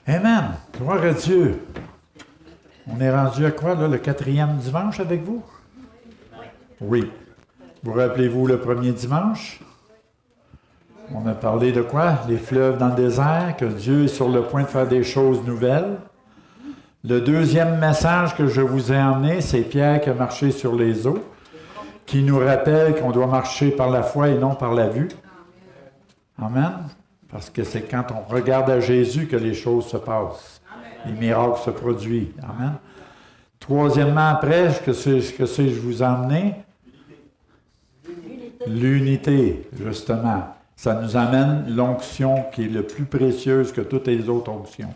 Amen. Gloire à Dieu. On est rendu à quoi, là, le 4e dimanche avec vous? Oui. Vous rappelez-vous le premier dimanche? On a parlé de quoi? Les fleuves dans le désert, que Dieu est sur le point de faire des choses nouvelles. Le deuxième message que je vous ai emmené, c'est Pierre qui a marché sur les eaux, qui nous rappelle qu'on doit marcher par la foi et non par la vue. Amen. Parce que c'est quand on regarde à Jésus que les choses se passent. Les miracles se produisent. Amen. Troisièmement, après, ce que je vous ai emmené? L'unité, justement. Ça nous amène l'onction qui est le plus précieuse que toutes les autres onctions.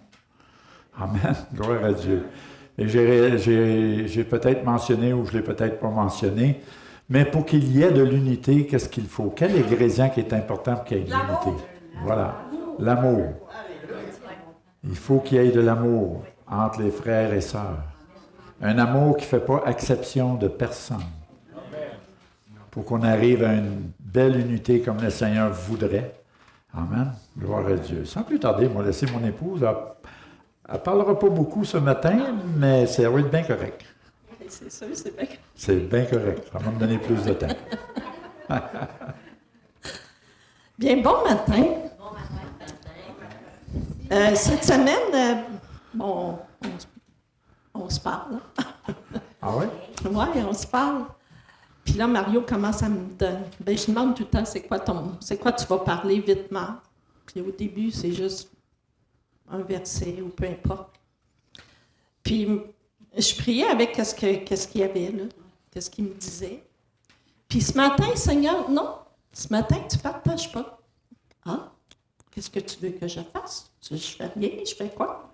Amen. Gloire à Dieu. Et j'ai peut-être mentionné ou je ne l'ai peut-être pas mentionné, mais pour qu'il y ait de l'unité, qu'est-ce qu'il faut? Quel ingrédient qui est important pour qu'il y ait de l'unité? Voilà, l'amour. Il faut qu'il y ait de l'amour entre les frères et sœurs. Un amour qui ne fait pas exception de personne. Pour qu'on arrive à une belle unité comme le Seigneur voudrait. Amen. Gloire à Dieu. Sans plus tarder, moi, laisser mon épouse. Elle ne parlera pas beaucoup ce matin, mais ça va être bien correct. C'est sûr, c'est bien correct. C'est bien correct. Ça va me donner plus de temps. Bien, bon matin. Cette semaine, on se parle. Ah oui? Oui, on se parle. Puis là, Mario commence à me donner. Ben, je demande tout le temps, c'est quoi tu vas parler vitement. Puis au début, c'est juste un verset ou peu importe. Puis je priais avec qu'est-ce qu'il y avait là, qu'est-ce qu'il me disait. Puis ce matin, Seigneur, non, ce matin, tu ne partages pas. Ah, qu'est-ce que tu veux que je fasse? Je fais rien, je fais quoi?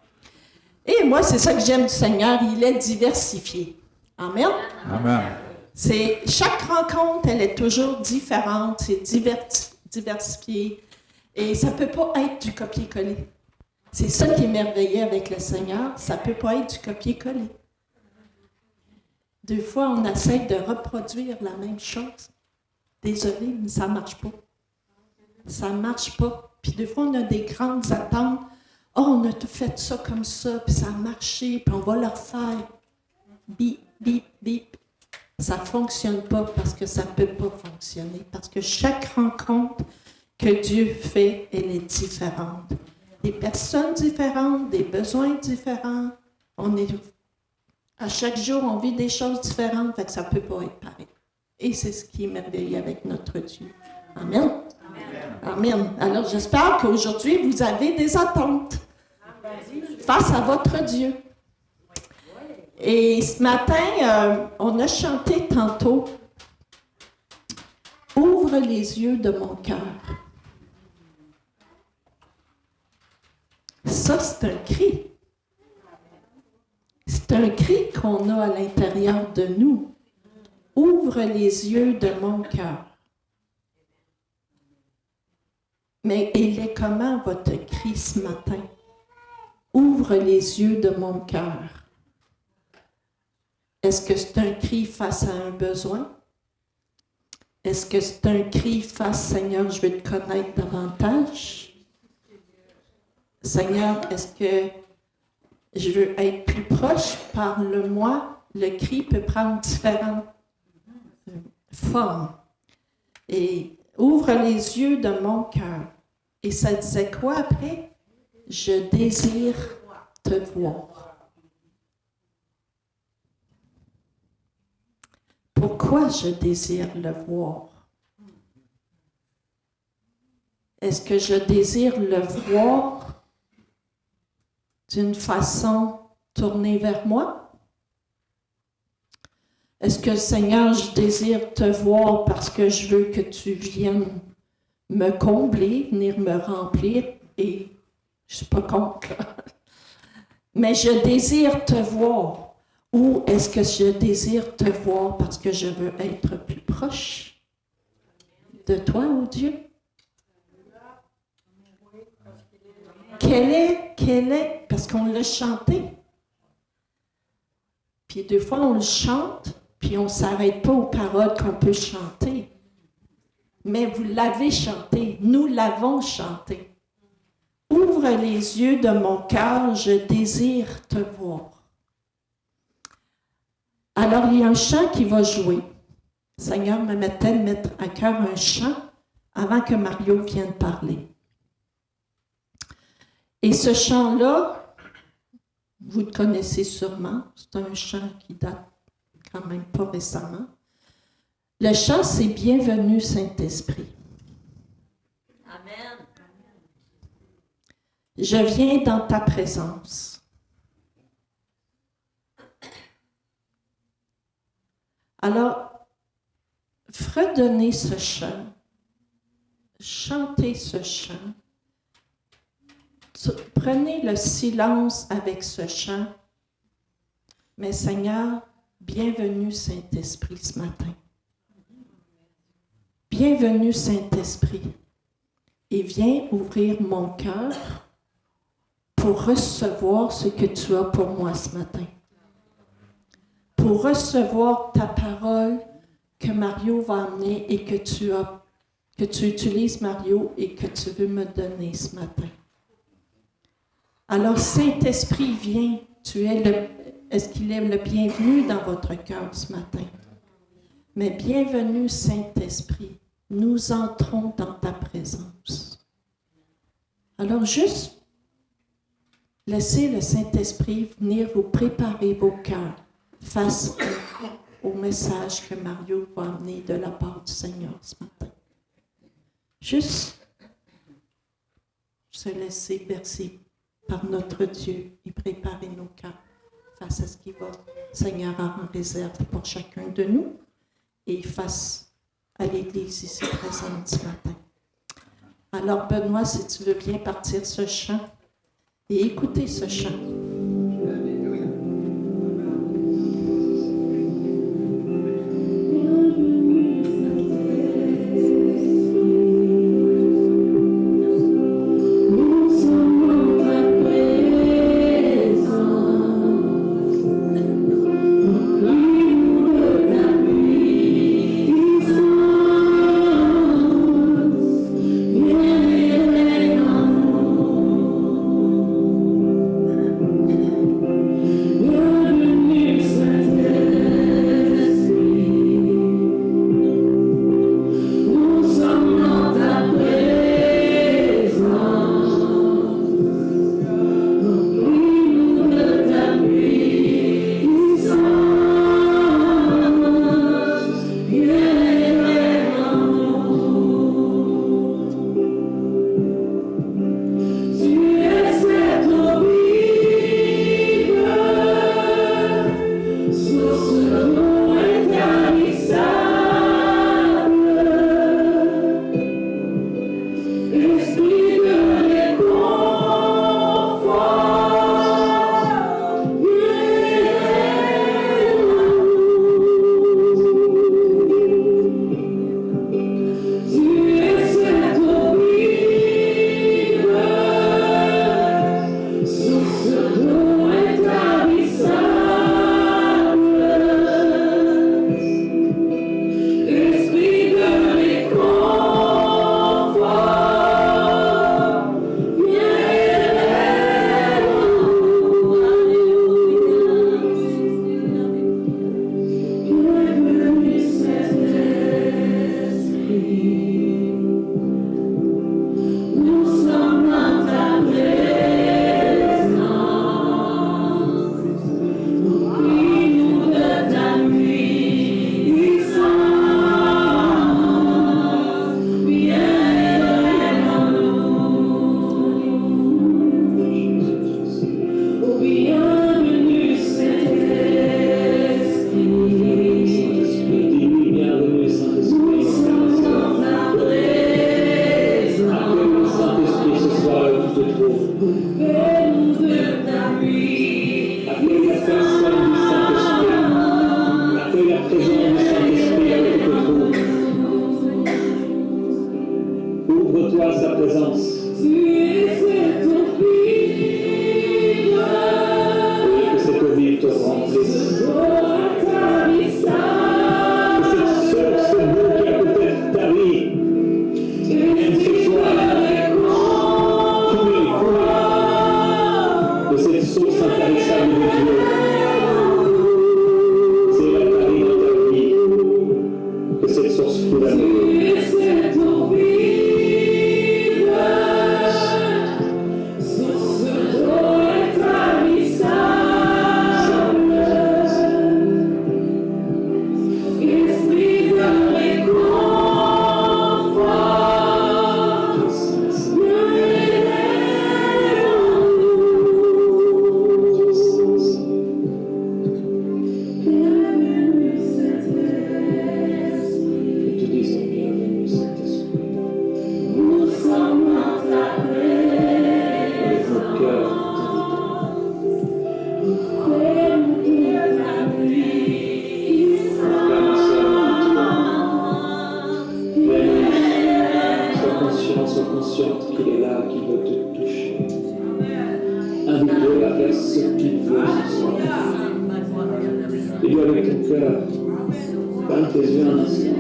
Et moi, c'est ça que j'aime du Seigneur, il est diversifié. Amen? Amen. Chaque rencontre, elle est toujours différente, c'est diversifié. Et ça ne peut pas être du copier-coller. C'est ça qui est merveilleux avec le Seigneur, ça ne peut pas être du copier-coller. Des fois, on essaie de reproduire la même chose. Désolé, mais ça ne marche pas. Ça ne marche pas. Puis des fois, on a des grandes attentes. Oh, on a tout fait ça comme ça, puis ça a marché, puis on va le refaire. Bip, bip, bip. Ça ne fonctionne pas parce que ça ne peut pas fonctionner. Parce que chaque rencontre que Dieu fait, elle est différente. Des personnes différentes, des besoins différents. À chaque jour, on vit des choses différentes, fait que ça ne peut pas être pareil. Et c'est ce qui est merveilleux avec notre Dieu. Amen. Amen. Alors, j'espère qu'aujourd'hui, vous avez des attentes face à votre Dieu. Et ce matin, on a chanté tantôt « Ouvre les yeux de mon cœur ». Ça, c'est un cri. C'est un cri qu'on a à l'intérieur de nous. « Ouvre les yeux de mon cœur ». Mais il est comment votre cri ce matin? Ouvre les yeux de mon cœur. Est-ce que c'est un cri face à un besoin? Est-ce que c'est un cri face, Seigneur, je veux te connaître davantage? Seigneur, est-ce que je veux être plus proche? Parle-moi. Le cri peut prendre différentes formes. Et ouvre les yeux de mon cœur. Et ça disait quoi après? Je désire te voir. Pourquoi je désire le voir? Est-ce que je désire le voir d'une façon tournée vers moi? Est-ce que, Seigneur, je désire te voir parce que je veux que tu viennes me combler, venir me remplir? Et je ne suis pas contre, mais je désire te voir. Ou est-ce que je désire te voir parce que je veux être plus proche de toi, oh Dieu? Quel est, parce qu'on l'a chanté. Puis deux fois, on le chante, puis on ne s'arrête pas aux paroles qu'on peut chanter. Mais vous l'avez chanté, nous l'avons chanté. Ouvre Ouvre les yeux de mon cœur, je désire te voir. Alors, il y a un chant qui va jouer. Le Seigneur me mettait de mettre à cœur un chant avant que Mario vienne parler. Et ce chant-là, vous le connaissez sûrement, c'est un chant qui date quand même pas récemment. Le chant, c'est « Bienvenue Saint-Esprit ». Amen. Je viens dans ta présence. Alors, fredonnez ce chant, chantez ce chant, prenez le silence avec ce chant. Mais Seigneur, bienvenue Saint-Esprit ce matin. Bienvenue Saint-Esprit. Et viens ouvrir mon cœur pour recevoir ce que tu as pour moi ce matin. Pour recevoir ta parole que Mario va amener et que tu utilises, Mario, et que tu veux me donner ce matin. Alors, Saint-Esprit, viens. Est-ce qu'il est le bienvenu dans votre cœur ce matin? Mais bienvenue, Saint-Esprit. Nous entrons dans ta présence. Alors, juste laissez le Saint-Esprit venir vous préparer vos cœurs face au message que Mario va amener de la part du Seigneur ce matin. Juste se laisser bercer par notre Dieu et préparer nos cœurs face à ce qui va, Seigneur, en réserve pour chacun de nous et face à l'Église ici présente ce matin. Alors, Benoît, si tu veux bien partir ce chant et écouter ce chant. Sois faire ce qu'il veut ce soir. Dis-lui avec ton cœur, ferme tes yeux un instant,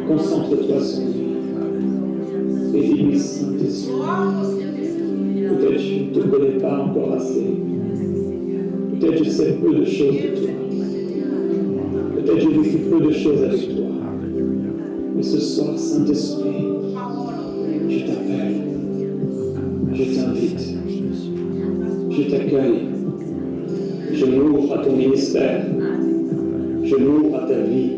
concentre-toi sur lui et dis-lui, Saint-Esprit, peut-être je ne te connais pas encore assez, peut-être je sais peu de choses de toi, peut-être j'ai vécu peu de choses avec toi, mais ce soir, Saint-Esprit, je t'appelle, je t'invite, je t'accueille, je m'ouvre à ton ministère, je m'ouvre à ta vie,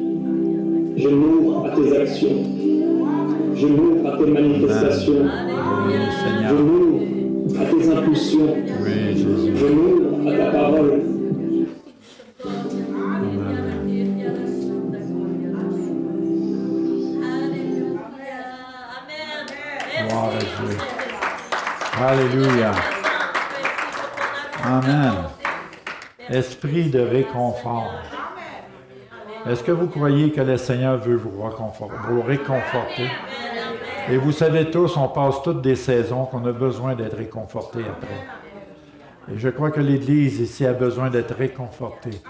je m'ouvre à tes actions, je m'ouvre à tes manifestations, je m'ouvre à tes impulsions, je m'ouvre à ta parole. Gloire à Dieu. Alléluia. Amen. Esprit de réconfort. Est-ce que vous croyez que le Seigneur veut vous réconforter? Et vous savez tous, on passe toutes des saisons qu'on a besoin d'être réconfortés après. Et je crois que l'Église ici a besoin d'être réconfortée.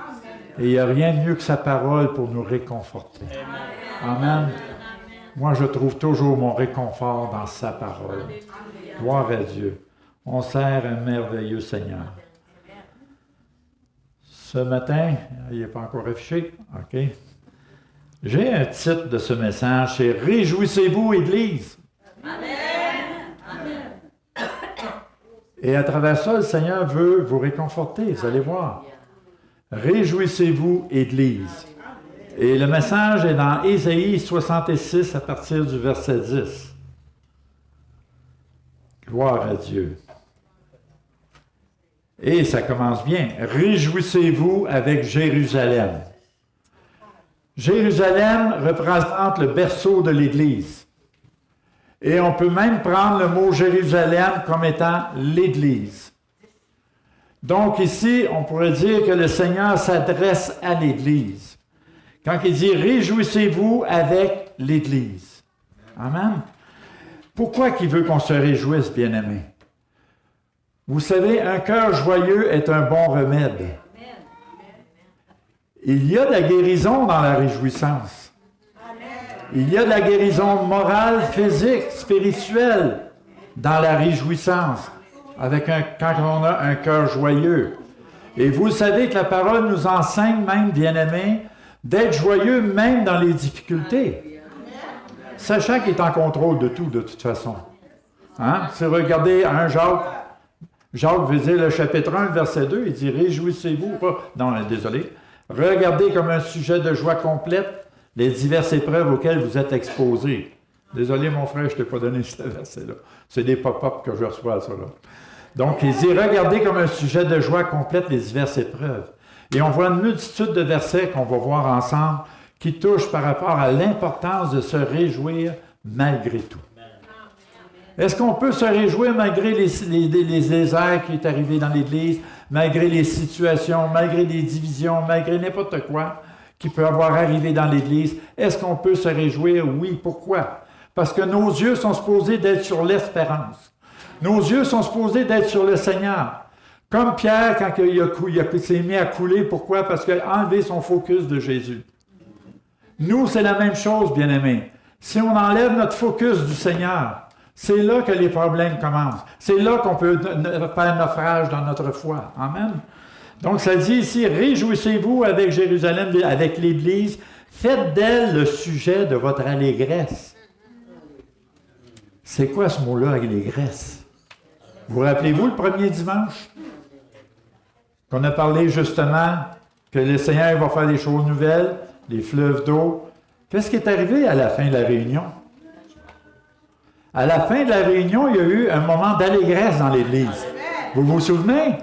Et il n'y a rien de mieux que sa parole pour nous réconforter. Amen. Moi, je trouve toujours mon réconfort dans sa parole. Gloire à Dieu. On sert un merveilleux Seigneur. Ce matin, il n'est pas encore affiché, OK? J'ai un titre de ce message, c'est « Réjouissez-vous, Église ». Et à travers ça, le Seigneur veut vous réconforter, vous allez voir. « Réjouissez-vous, Église ». Et le message est dans Ésaïe 66 à partir du verset 10. Gloire à Dieu. Et ça commence bien. « Réjouissez-vous avec Jérusalem ». Jérusalem représente le berceau de l'Église. Et on peut même prendre le mot Jérusalem comme étant l'Église. Donc ici, on pourrait dire que le Seigneur s'adresse à l'Église. Quand il dit « Réjouissez-vous avec l'Église ». Amen. Pourquoi qu'il veut qu'on se réjouisse, bien-aimés? Vous savez, un cœur joyeux est un bon remède. Il y a de la guérison dans la réjouissance. Il y a de la guérison morale, physique, spirituelle dans la réjouissance, quand on a un cœur joyeux. Et vous savez que la parole nous enseigne même, bien-aimés, d'être joyeux même dans les difficultés. Sachant qu'il est en contrôle de tout, de toute façon. Hein? Si vous regardez 1 Jacques, Jacques veut dire le chapitre 1, verset 2, il dit « Réjouissez-vous ». Non, désolé. Regardez comme un sujet de joie complète les diverses épreuves auxquelles vous êtes exposés. Désolé, mon frère, je ne t'ai pas donné ce verset-là. C'est des pop-up que je reçois, ça, là. Donc, il dit « Regardez comme un sujet de joie complète les diverses épreuves ». Et on voit une multitude de versets qu'on va voir ensemble qui touchent par rapport à l'importance de se réjouir malgré tout. Est-ce qu'on peut se réjouir malgré les déserts qui est arrivé dans l'Église, malgré les situations, malgré les divisions, malgré n'importe quoi qui peut avoir arrivé dans l'Église? Est-ce qu'on peut se réjouir? Oui. Pourquoi? Parce que nos yeux sont supposés d'être sur l'espérance. Nos yeux sont supposés d'être sur le Seigneur. Comme Pierre, quand il s'est mis à couler, pourquoi? Parce qu'il a enlevé son focus de Jésus. Nous, c'est la même chose, bien-aimés. Si on enlève notre focus du Seigneur, c'est là que les problèmes commencent. C'est là qu'on peut faire naufrage dans notre foi. Amen. Donc, ça dit ici, « Réjouissez-vous avec Jérusalem, avec l'Église, faites d'elle le sujet de votre allégresse. » C'est quoi ce mot-là, allégresse? Vous rappelez-vous le premier dimanche? Qu'on a parlé justement que le Seigneur va faire des choses nouvelles, les fleuves d'eau. Qu'est-ce qui est arrivé à la fin de la réunion? À la fin de la réunion, il y a eu un moment d'allégresse dans l'Église. Vous vous souvenez?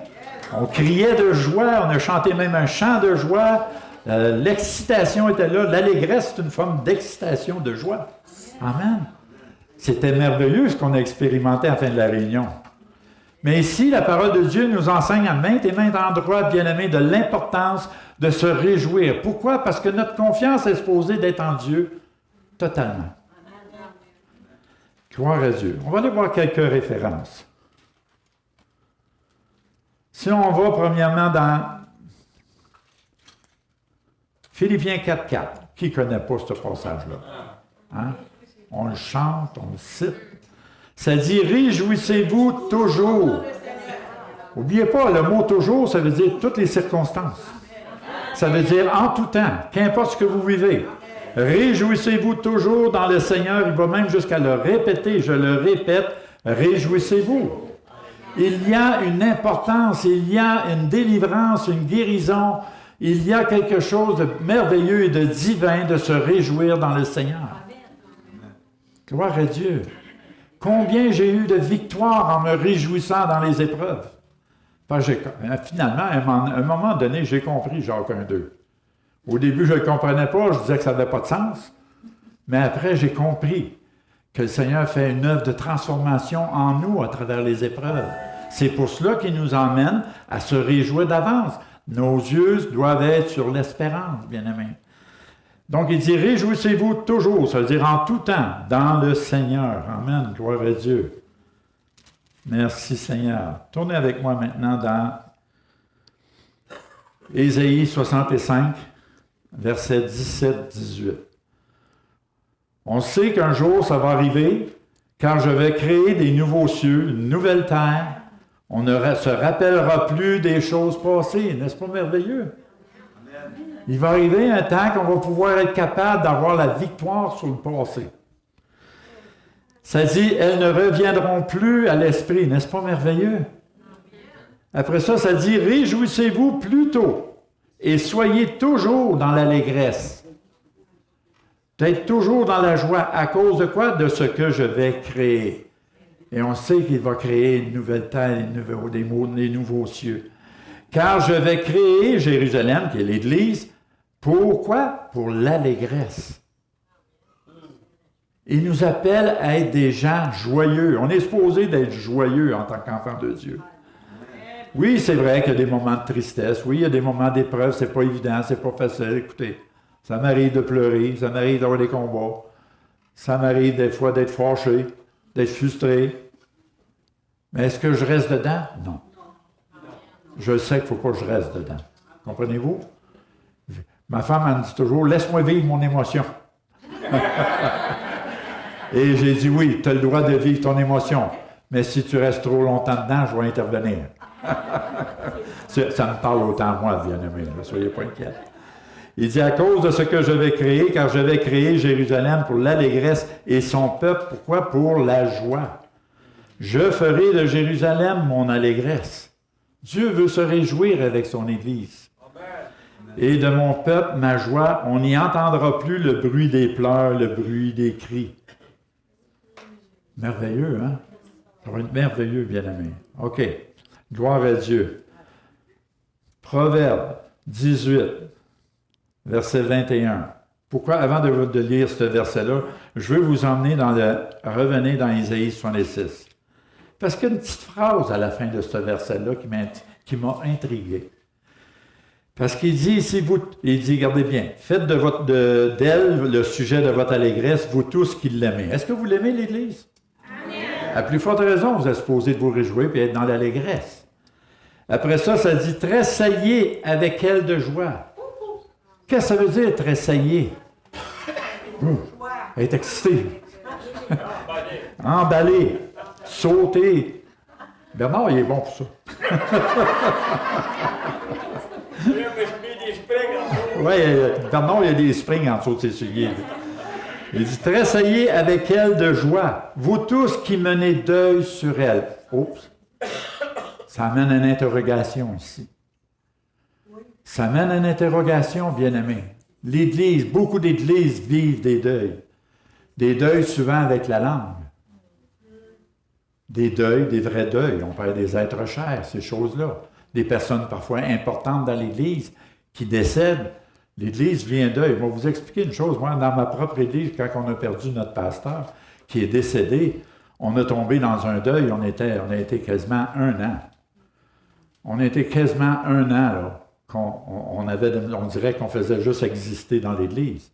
On criait de joie, on a chanté même un chant de joie. L'excitation était là. L'allégresse, c'est une forme d'excitation, de joie. Amen. C'était merveilleux ce qu'on a expérimenté à la fin de la réunion. Mais ici, la parole de Dieu nous enseigne à maintes et maintes endroits, bien-aimés, de l'importance de se réjouir. Pourquoi? Parce que notre confiance est supposée d'être en Dieu totalement. Gloire à Dieu. On va aller voir quelques références. Si on va premièrement dans Philippiens 4.4, qui ne connaît pas ce passage-là? Hein? On le chante, on le cite. Ça dit « Réjouissez-vous toujours ». N'oubliez pas, le mot « toujours », ça veut dire toutes les circonstances. Ça veut dire en tout temps, qu'importe ce que vous vivez. Réjouissez-vous toujours dans le Seigneur. Il va même jusqu'à le répéter. Je le répète, réjouissez-vous. Il y a une importance, il y a une délivrance, une guérison. Il y a quelque chose de merveilleux et de divin de se réjouir dans le Seigneur. Gloire à Dieu. Combien j'ai eu de victoires en me réjouissant dans les épreuves. Finalement, à un moment donné, j'ai compris Jacques 1,2. Au début, je ne le comprenais pas, je disais que ça n'avait pas de sens. Mais après, j'ai compris que le Seigneur fait une œuvre de transformation en nous à travers les épreuves. C'est pour cela qu'il nous emmène à se réjouir d'avance. Nos yeux doivent être sur l'espérance, bien-aimés. Donc, il dit, réjouissez-vous toujours, ça veut dire en tout temps, dans le Seigneur. Amen, gloire à Dieu. Merci Seigneur. Tournez avec moi maintenant dans Ésaïe 65, versets 17-18. On sait qu'un jour, ça va arriver, quand je vais créer des nouveaux cieux, une nouvelle terre. On ne se rappellera plus des choses passées. N'est-ce pas merveilleux? Il va arriver un temps qu'on va pouvoir être capable d'avoir la victoire sur le passé. Ça dit, elles ne reviendront plus à l'esprit. N'est-ce pas merveilleux? Après ça, ça dit, réjouissez-vous plutôt et soyez toujours dans l'allégresse. D'être toujours dans la joie. À cause de quoi? De ce que je vais créer. Et on sait qu'il va créer une nouvelle terre, des nouveaux cieux. Car je vais créer Jérusalem, qui est l'Église, pourquoi? Pour l'allégresse. Il nous appelle à être des gens joyeux. On est supposé d'être joyeux en tant qu'enfant de Dieu. Oui, c'est vrai qu'il y a des moments de tristesse. Oui, il y a des moments d'épreuve. C'est pas évident, c'est pas facile. Écoutez, ça m'arrive de pleurer, ça m'arrive d'avoir des combats. Ça m'arrive des fois d'être fâché, d'être frustré. Mais est-ce que je reste dedans? Non. Je sais qu'il ne faut pas que je reste dedans. Comprenez-vous? Ma femme, elle me dit toujours, laisse-moi vivre mon émotion. Et j'ai dit, oui, tu as le droit de vivre ton émotion. Mais si tu restes trop longtemps dedans, je vais intervenir. Ça me parle autant moi, bien-aimé. Ne soyez pas inquiets. Il dit, à cause de ce que je vais créer, car je vais créer Jérusalem pour l'allégresse et son peuple, pourquoi? Pour la joie. Je ferai de Jérusalem mon allégresse. Dieu veut se réjouir avec son Église. Et de mon peuple, ma joie, on n'y entendra plus le bruit des pleurs, le bruit des cris. Merveilleux, hein? Ça va être merveilleux, bien-aimé. OK. Gloire à Dieu. Proverbe 18, verset 21. Pourquoi, avant de lire ce verset-là, je veux vous emmener revenez dans Isaïe 66. Parce qu'il y a une petite phrase à la fin de ce verset-là qui m'a intrigué. Parce qu'il dit ici, il dit, regardez bien, faites d'elle le sujet de votre allégresse, vous tous qui l'aimez. Est-ce que vous l'aimez, l'Église? Amen. À plus forte raison, vous êtes supposé de vous réjouir et être dans l'allégresse. Après ça, ça dit, tressaillez avec elle de joie. Qu'est-ce que ça veut dire, tressailler? Être excité. Emballé. Sauter. Bernard, il est bon pour ça. Oui, Bernard, il y a des springs en dessous de ses souliers. Il dit, tressaillez avec elle de joie, vous tous qui menez deuil sur elle. Oups. Ça amène une interrogation ici. Ça amène une interrogation, bien-aimé. L'Église, beaucoup d'Églises vivent des deuils. Des deuils souvent avec la langue. Des deuils, des vrais deuils. On parle des êtres chers, ces choses-là. Des personnes parfois importantes dans l'Église qui décèdent. L'Église vit un deuil. Je vais vous expliquer une chose. Moi, dans ma propre Église, quand on a perdu notre pasteur, qui est décédé, on a tombé dans un deuil. On a été quasiment 1 an. On a été quasiment 1 an, là. On dirait qu'on faisait juste exister dans l'Église.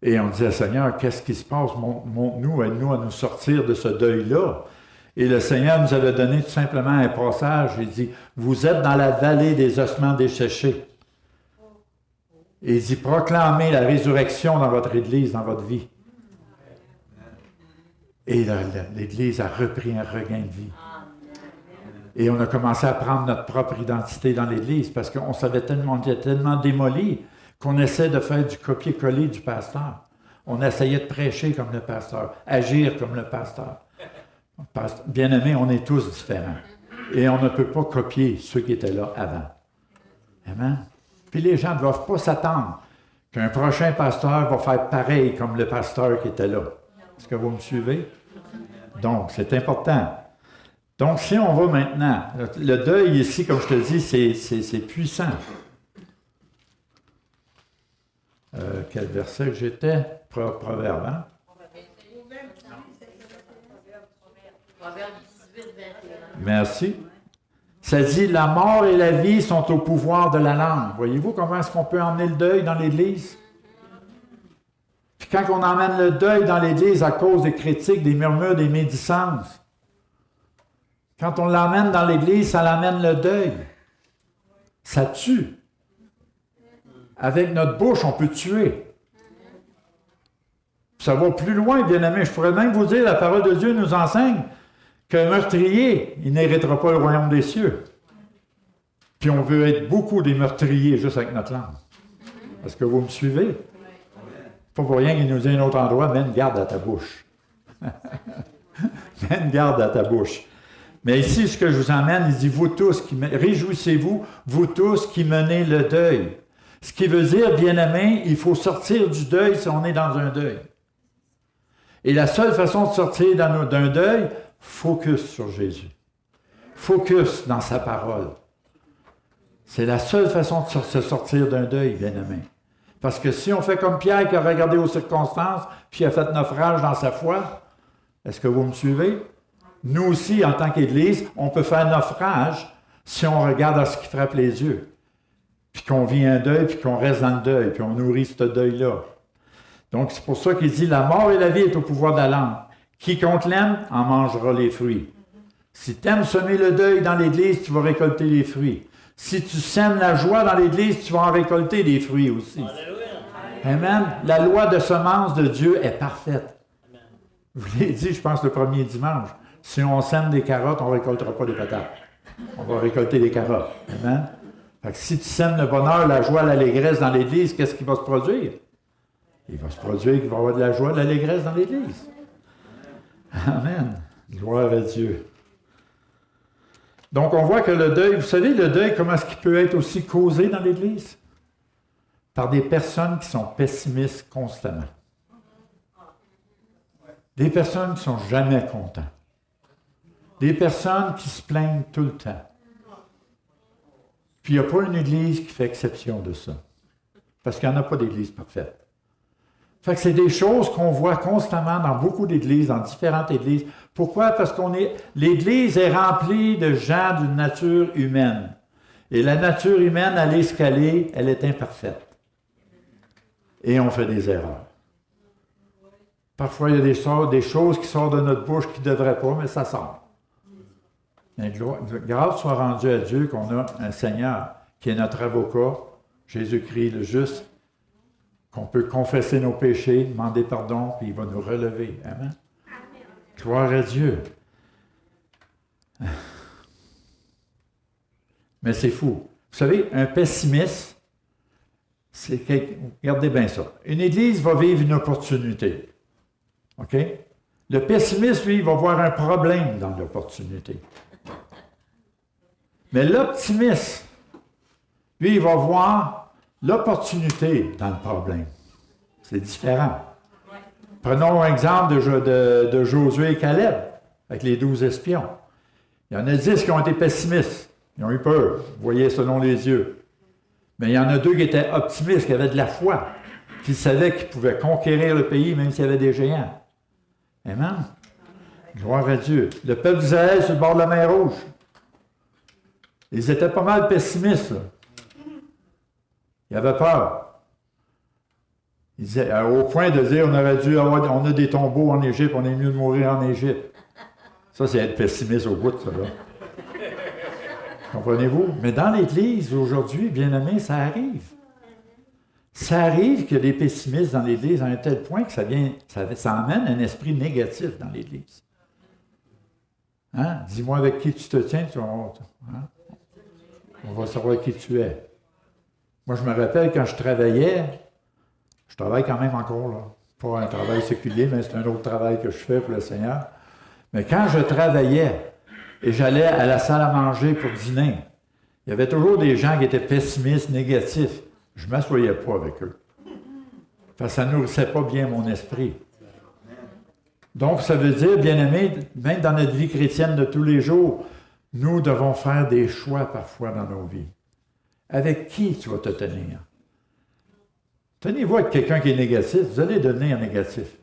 Et on disait, Seigneur, qu'est-ce qui se passe? Montre-nous, aide-nous à nous sortir de ce deuil-là. Et le Seigneur nous avait donné tout simplement un passage. Il dit, vous êtes dans la vallée des ossements desséchés. Et il dit, proclamez la résurrection dans votre Église, dans votre vie. Et l'Église a repris un regain de vie. Et on a commencé à prendre notre propre identité dans l'Église parce qu'on savait tellement, on était tellement démolis qu'on essaie de faire du copier-coller du pasteur. On essayait de prêcher comme le pasteur, agir comme le pasteur. Bien-aimés, on est tous différents. Et on ne peut pas copier ceux qui étaient là avant. Amen. Puis les gens ne doivent pas s'attendre qu'un prochain pasteur va faire pareil comme le pasteur qui était là. Est-ce que vous me suivez? Donc, c'est important. Donc, si on va maintenant, le deuil ici, comme je te dis, c'est puissant. Quel verset que j'étais? Proverbe, hein? Merci. Ça dit, la mort et la vie sont au pouvoir de la langue. Voyez-vous comment est-ce qu'on peut emmener le deuil dans l'Église? Puis quand on emmène le deuil dans l'Église à cause des critiques, des murmures, des médisances, quand on l'emmène dans l'Église, ça l'amène le deuil. Ça tue. Avec notre bouche, on peut tuer. Ça va plus loin, bien-aimés. Je pourrais même vous dire, la parole de Dieu nous enseigne qu'un meurtrier, il n'héritera pas le royaume des cieux. Puis on veut être beaucoup des meurtriers juste avec notre langue. Est-ce que vous me suivez? Pas pour rien qu'il nous dit à un autre endroit, mets une garde à ta bouche. Mets une garde à ta bouche. Mais ici, ce que je vous emmène, il dit, vous tous, réjouissez-vous, vous tous qui menez le deuil. Ce qui veut dire, bien-aimés, il faut sortir du deuil si on est dans un deuil. Et la seule façon de sortir d'un deuil, focus sur Jésus. Focus dans sa parole. C'est la seule façon de se sortir d'un deuil, bien-aimés. Parce que si on fait comme Pierre qui a regardé aux circonstances, puis a fait naufrage dans sa foi, est-ce que vous me suivez? Nous aussi, en tant qu'Église, on peut faire naufrage si on regarde à ce qui frappe les yeux. Puis qu'on vit un deuil, puis qu'on reste dans le deuil, puis on nourrit ce deuil-là. Donc, c'est pour ça qu'il dit, la mort et la vie est au pouvoir de la langue. Quiconque l'aime en mangera les fruits. Si tu aimes semer le deuil dans l'Église, tu vas récolter les fruits. Si tu sèmes la joie dans l'Église, tu vas en récolter des fruits aussi. Amen. La loi de semence de Dieu est parfaite. Je vous l'ai dit, je pense, le premier dimanche. Si on sème des carottes, on ne récoltera pas des patates. On va récolter des carottes. Amen. Fait que si tu sèmes le bonheur, la joie, l'allégresse dans l'Église, qu'est-ce qui va se produire? Il va se produire qu'il va y avoir de la joie, de l'allégresse dans l'Église. Amen. Gloire à Dieu. Donc, on voit que le deuil, vous savez, le deuil, comment est-ce qu'il peut être aussi causé dans l'Église? Par des personnes qui sont pessimistes constamment. Des personnes qui ne sont jamais contentes. Des personnes qui se plaignent tout le temps. Puis il n'y a pas une Église qui fait exception de ça. Parce qu'il n'y en a pas d'Église parfaite. Fait que c'est des choses qu'on voit constamment dans beaucoup d'Églises, dans différentes Églises. Pourquoi? Parce l'Église est remplie de gens d'une nature humaine. Et la nature humaine, elle est ce qu'elle est, elle est imparfaite. Et on fait des erreurs. Parfois, il y a des choses qui sortent de notre bouche qui ne devraient pas, mais ça sort. Mais grâce soit rendue à Dieu qu'on a un Seigneur qui est notre avocat, Jésus-Christ le juste, qu'on peut confesser nos péchés, demander pardon, puis il va nous relever. Amen. Gloire à Dieu. Mais c'est fou. Vous savez, un pessimiste, regardez bien ça. Une Église va vivre une opportunité. OK? Le pessimiste, lui, il va voir un problème dans l'opportunité. Mais l'optimiste, lui, il va voir l'opportunité dans le problème. C'est différent. Prenons un exemple de Josué et Caleb, avec les 12 espions. Il y en a 10 qui ont été pessimistes. Ils ont eu peur, vous voyez, selon les yeux. Mais il y en a 2 qui étaient optimistes, qui avaient de la foi, qui savaient qu'ils pouvaient conquérir le pays, même s'il y avait des géants. Amen. Gloire à Dieu. Le peuple d'Israël sur le bord de la mer Rouge. Ils étaient pas mal pessimistes, là. Ils avaient peur. Ils disaient, au point de dire, on a des tombeaux en Égypte, on est mieux de mourir en Égypte. Ça, c'est être pessimiste au bout de ça, là. Comprenez-vous? Mais dans l'Église, aujourd'hui, bien-aimés, ça arrive. Ça arrive qu'il y a des pessimistes dans l'Église à un tel point que ça amène un esprit négatif dans l'Église. Hein? Dis-moi avec qui tu te tiens, hein? On va savoir qui tu es. Moi, je me rappelle quand je travaillais, je travaille quand même encore, là. Pas un travail séculier, mais c'est un autre travail que je fais pour le Seigneur. Mais quand je travaillais et j'allais à la salle à manger pour dîner, il y avait toujours des gens qui étaient pessimistes, négatifs. Je ne m'assoyais pas avec eux. Parce que ça ne nourrissait pas bien mon esprit. Donc, ça veut dire, bien-aimés, même dans notre vie chrétienne de tous les jours, nous devons faire des choix parfois dans nos vies. Avec qui tu vas te tenir? Tenez-vous avec quelqu'un qui est négatif, vous allez devenir négatif.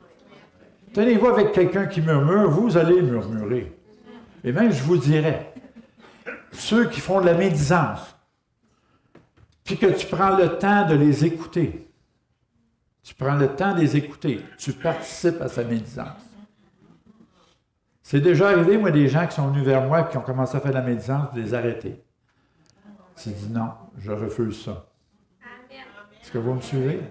Tenez-vous avec quelqu'un qui murmure, vous allez murmurer. Et même, je vous dirais, ceux qui font de la médisance, puis que tu prends le temps de les écouter, tu prends le temps de les écouter, tu participes à sa médisance. C'est déjà arrivé, moi, des gens qui sont venus vers moi et qui ont commencé à faire de la médisance, de les arrêter. Tu dis non, je refuse ça. Est-ce que vous me suivez?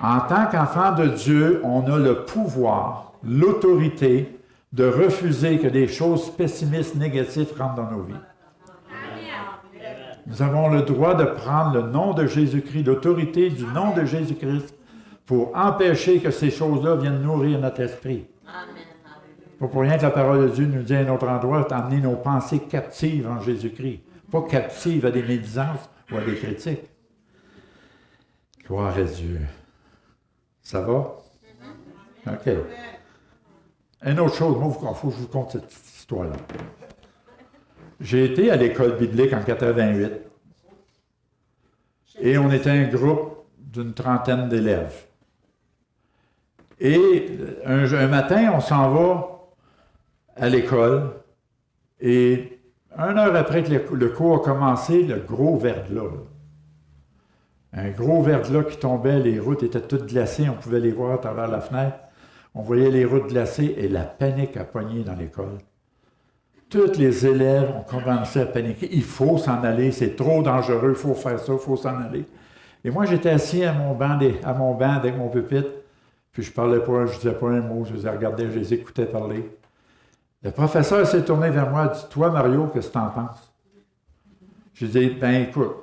En tant qu'enfant de Dieu, on a le pouvoir, l'autorité de refuser que des choses pessimistes, négatives rentrent dans nos vies. Nous avons le droit de prendre le nom de Jésus-Christ, l'autorité du nom de Jésus-Christ, pour empêcher que ces choses-là viennent nourrir notre esprit. Pas pour rien que la parole de Dieu nous dit à un autre endroit d'emmener nos pensées captives en Jésus-Christ, pas captives à des médisances ou à des critiques. Gloire à Dieu. Ça va? OK. Une autre chose, moi, il faut que je vous conte cette histoire-là. J'ai été à l'école biblique en 88 et on était un groupe d'une trentaine d'élèves. Et un matin, on s'en va à l'école et 1 heure après que le cours a commencé, le gros verglas. Un gros verglas qui tombait, les routes étaient toutes glacées, on pouvait les voir à travers la fenêtre. On voyait les routes glacées et la panique a pogné dans l'école. Tous les élèves ont commencé à paniquer. Il faut s'en aller, c'est trop dangereux, il faut faire ça, il faut s'en aller. Et moi, j'étais assis à mon banc avec mon pupitre, puis je parlais pas, je disais pas un mot, je les regardais, je les écoutais parler. Le professeur s'est tourné vers moi et a dit « Toi, Mario, qu'est-ce que tu en penses? » J'ai dit « Ben, écoute,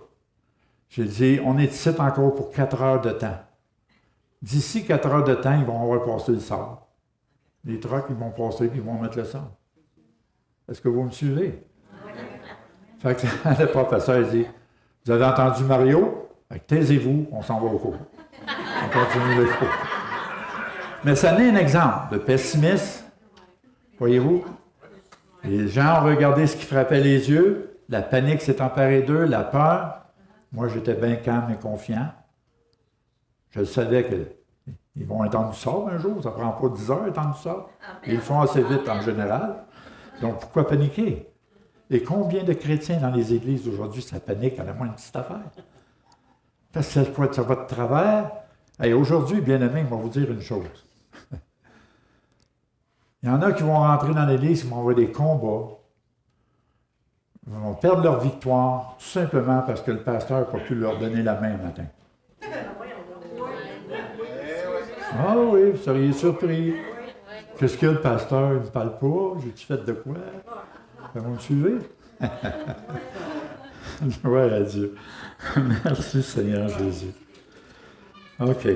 j'ai dit, on est ici encore pour 4 heures de temps. D'ici 4 heures de temps, ils vont avoir passé le sable. Les trucks, ils vont passer puis ils vont mettre le sable. Est-ce que vous me suivez? Fait que le professeur dit, vous avez entendu Mario? Fait que taisez-vous, on s'en va au cours. On continue le cours. Mais ça n'est un exemple de pessimisme. Voyez-vous? Les gens ont regardé ce qui frappait les yeux, la panique s'est emparée d'eux, la peur. Moi, j'étais bien calme et confiant. Je savais qu'ils vont étendre du sable un jour. Ça ne prend pas 10 heures étendre du sable. Ils le font assez vite en général. Donc, pourquoi paniquer? Et combien de chrétiens dans les églises aujourd'hui, ça panique à la moindre petite affaire? Parce que c'est votre travers. Et aujourd'hui, bien-aimés, je vais vous dire une chose. Il y en a qui vont rentrer dans l'église, qui vont avoir des combats. Ils vont perdre leur victoire, tout simplement parce que le pasteur n'a pas pu leur donner la main le matin. Ah oui, vous seriez surpris. Qu'est-ce que le pasteur ne me parle pas? J'ai-tu fait de quoi? Vous me suivez? Gloire à Dieu. Merci Seigneur Jésus. OK.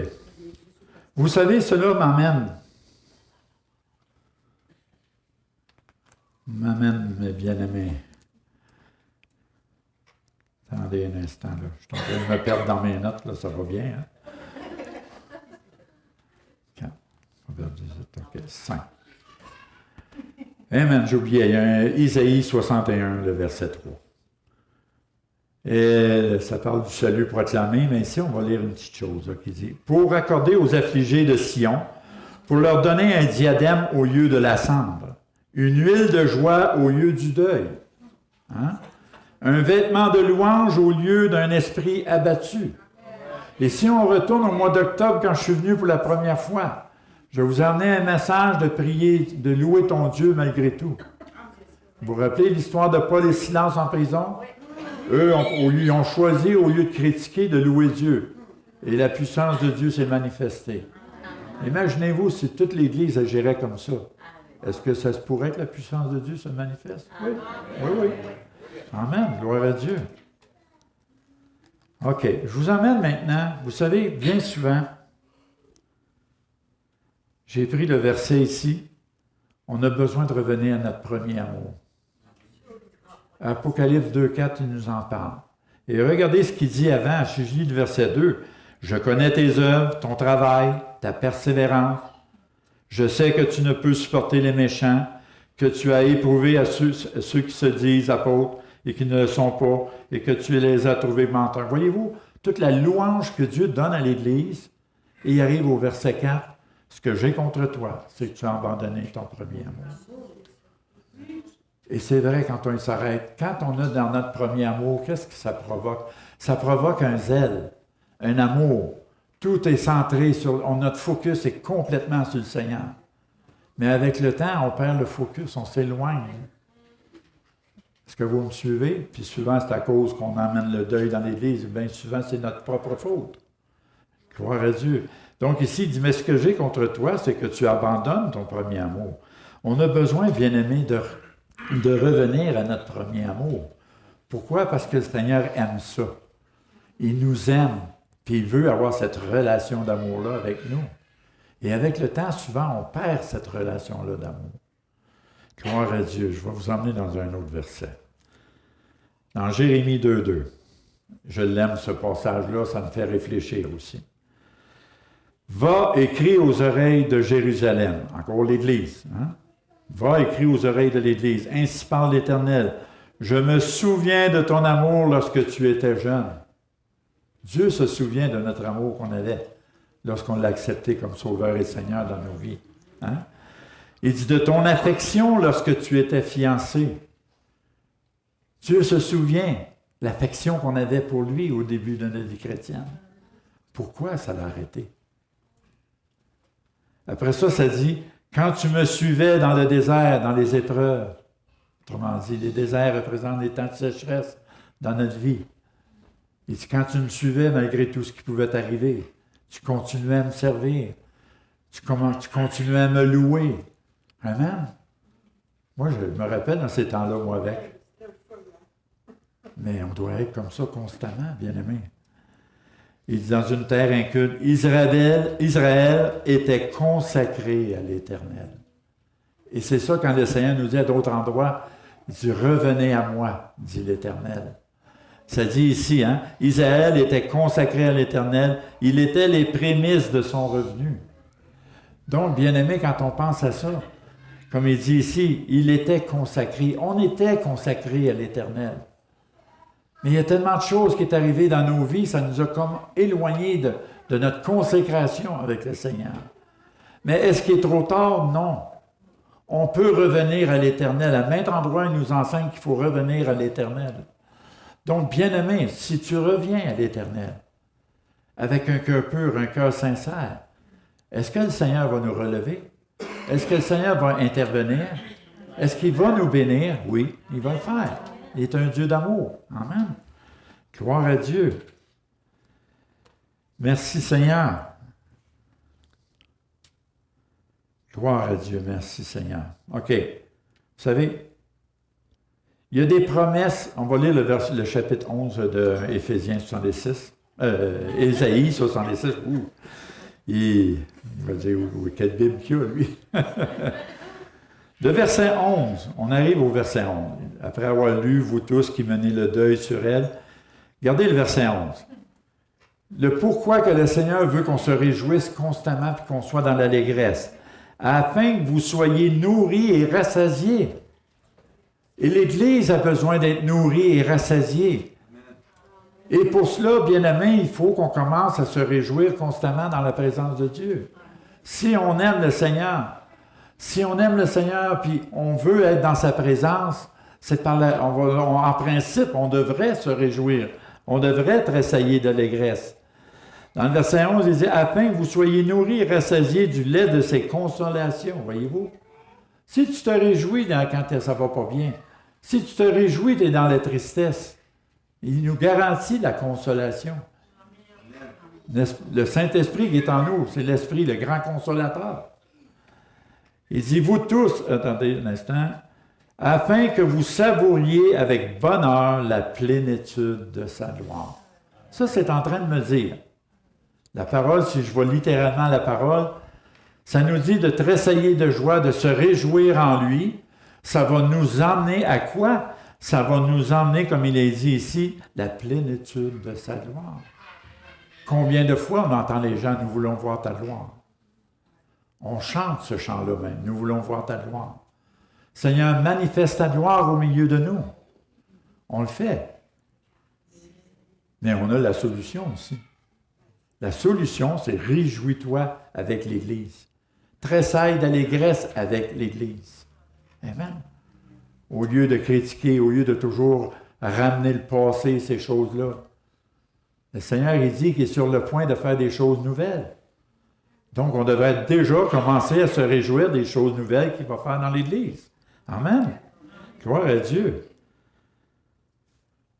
Vous savez, cela m'amène, mes bien-aimés. Attendez un instant, là. Je suis en train de me perdre dans mes notes, là, ça va bien, hein? 4, 5. Amen, j'ai oublié, il y a un Isaïe 61, le verset 3. Et ça parle du salut proclamé, mais ici, on va lire une petite chose là, qui dit « Pour accorder aux affligés de Sion, pour leur donner un diadème au lieu de la cendre, une huile de joie au lieu du deuil. Hein? Un vêtement de louange au lieu d'un esprit abattu. » Et si on retourne au mois d'octobre, quand je suis venu pour la première fois, Je vais vous emmener un message de prier, de louer ton Dieu malgré tout. Vous vous rappelez l'histoire de Paul et Silas en prison? Eux, ils ont choisi, au lieu de critiquer, de louer Dieu. Et la puissance de Dieu s'est manifestée. Imaginez-vous si toute l'Église agirait comme ça. Est-ce que ça se pourrait que la puissance de Dieu se manifeste? Oui. Oui, oui. Amen. Gloire à Dieu. OK. Je vous emmène maintenant. Vous savez, bien souvent, j'ai pris le verset ici. On a besoin de revenir à notre premier amour. Apocalypse 2,4, il nous en parle. Et regardez ce qu'il dit avant, je lis le verset 2. « Je connais tes œuvres, ton travail, ta persévérance. Je sais que tu ne peux supporter les méchants, que tu as éprouvé à ceux qui se disent apôtres et qui ne le sont pas, et que tu les as trouvés menteurs. » Voyez-vous, toute la louange que Dieu donne à l'Église, et il arrive au verset 4, « Ce que j'ai contre toi, c'est que tu as abandonné ton premier amour. » Et c'est vrai, quand on s'arrête, quand on est dans notre premier amour, qu'est-ce que ça provoque? Ça provoque un zèle, un amour. Tout est centré sur... notre focus est complètement sur le Seigneur. Mais avec le temps, on perd le focus, on s'éloigne. Est-ce que vous me suivez? Puis souvent, c'est à cause qu'on emmène le deuil dans l'Église. Bien souvent, c'est notre propre faute. Gloire à Dieu. Donc ici, il dit, mais ce que j'ai contre toi, c'est que tu abandonnes ton premier amour. On a besoin, bien-aimés, de revenir à notre premier amour. Pourquoi? Parce que le Seigneur aime ça. Il nous aime, puis il veut avoir cette relation d'amour-là avec nous. Et avec le temps, souvent, on perd cette relation-là d'amour. Gloire à Dieu. Je vais vous emmener dans un autre verset. Dans Jérémie 2,2. Je l'aime, ce passage-là, ça me fait réfléchir aussi. Va écrire aux oreilles de Jérusalem, encore l'Église, hein? Va écrire aux oreilles de l'Église. Ainsi parle l'Éternel. Je me souviens de ton amour lorsque tu étais jeune. Dieu se souvient de notre amour qu'on avait lorsqu'on l'a accepté comme Sauveur et Seigneur dans nos vies. Hein? Il dit de ton affection lorsque tu étais fiancé. Dieu se souvient de l'affection qu'on avait pour lui au début de notre vie chrétienne. Pourquoi ça l'a arrêté? Après ça, ça dit quand tu me suivais dans le désert, dans les épreuves. Autrement dit, les déserts représentent les temps de sécheresse dans notre vie. Il dit, quand tu me suivais malgré tout ce qui pouvait arriver, tu continuais à me servir, tu continuais à me louer. Amen. Moi, je me rappelle dans ces temps-là, moi, avec. Mais on doit être comme ça constamment, bien-aimés. Il dit, dans une terre inculte, Israël était consacré à l'Éternel. Et c'est ça quand le Seigneur nous dit à d'autres endroits, il dit, revenez à moi, dit l'Éternel. Ça dit ici, hein, Israël était consacré à l'Éternel, il était les prémices de son revenu. Donc, bien-aimé, quand on pense à ça, comme il dit ici, il était consacré, on était consacré à l'Éternel. Mais il y a tellement de choses qui sont arrivées dans nos vies, ça nous a comme éloignés de notre consécration avec le Seigneur. Mais est-ce qu'il est trop tard? Non. On peut revenir à l'Éternel. À maintes endroits, il nous enseigne qu'il faut revenir à l'Éternel. Donc, bien-aimé, si tu reviens à l'Éternel, avec un cœur pur, un cœur sincère, est-ce que le Seigneur va nous relever? Est-ce que le Seigneur va intervenir? Est-ce qu'il va nous bénir? Oui, il va le faire. Il est un Dieu d'amour. Amen. Gloire à Dieu. Merci Seigneur. Gloire à Dieu. Merci Seigneur. OK. Vous savez, il y a des promesses. On va lire le chapitre 11 de Éphésiens 66. Ésaïe 66. Il va dire, quelle Bible qu'il y a, lui. De verset 11, on arrive au verset 11. Après avoir lu, vous tous qui menez le deuil sur elle, regardez le verset 11. Le pourquoi que le Seigneur veut qu'on se réjouisse constamment et qu'on soit dans l'allégresse, afin que vous soyez nourris et rassasiés. Et l'Église a besoin d'être nourrie et rassasiée. Et pour cela, bien-aimés, il faut qu'on commence à se réjouir constamment dans la présence de Dieu. Si on aime le Seigneur, puis on veut être dans sa présence, c'est en principe, on devrait se réjouir. On devrait être assailli d'allégresse. Dans le verset 11, il dit « Afin que vous soyez nourris et rassasiés du lait de ses consolations. » Voyez-vous? Si tu te réjouis quand ça ne va pas bien, si tu te réjouis, tu es dans la tristesse, il nous garantit la consolation. Le Saint-Esprit qui est en nous, c'est l'Esprit, le grand consolateur. Il dit « Vous tous, attendez un instant, afin que vous savouriez avec bonheur la plénitude de sa gloire. » Ça, c'est en train de me dire. La parole, si je vois littéralement la parole, ça nous dit de tressailler de joie, de se réjouir en lui. Ça va nous emmener à quoi? Ça va nous emmener, comme il est dit ici, la plénitude de sa gloire. Combien de fois on entend les gens « Nous voulons voir ta gloire ». On chante ce chant-là même, « Nous voulons voir ta gloire ». Seigneur, manifeste ta gloire au milieu de nous. On le fait. Mais on a la solution aussi. La solution, c'est réjouis-toi avec l'Église. Tressaille d'allégresse avec l'Église. Amen. Au lieu de critiquer, au lieu de toujours ramener le passé, ces choses-là. Le Seigneur, il dit qu'il est sur le point de faire des choses nouvelles. Donc, on devrait déjà commencer à se réjouir des choses nouvelles qu'il va faire dans l'Église. Amen. Gloire à Dieu.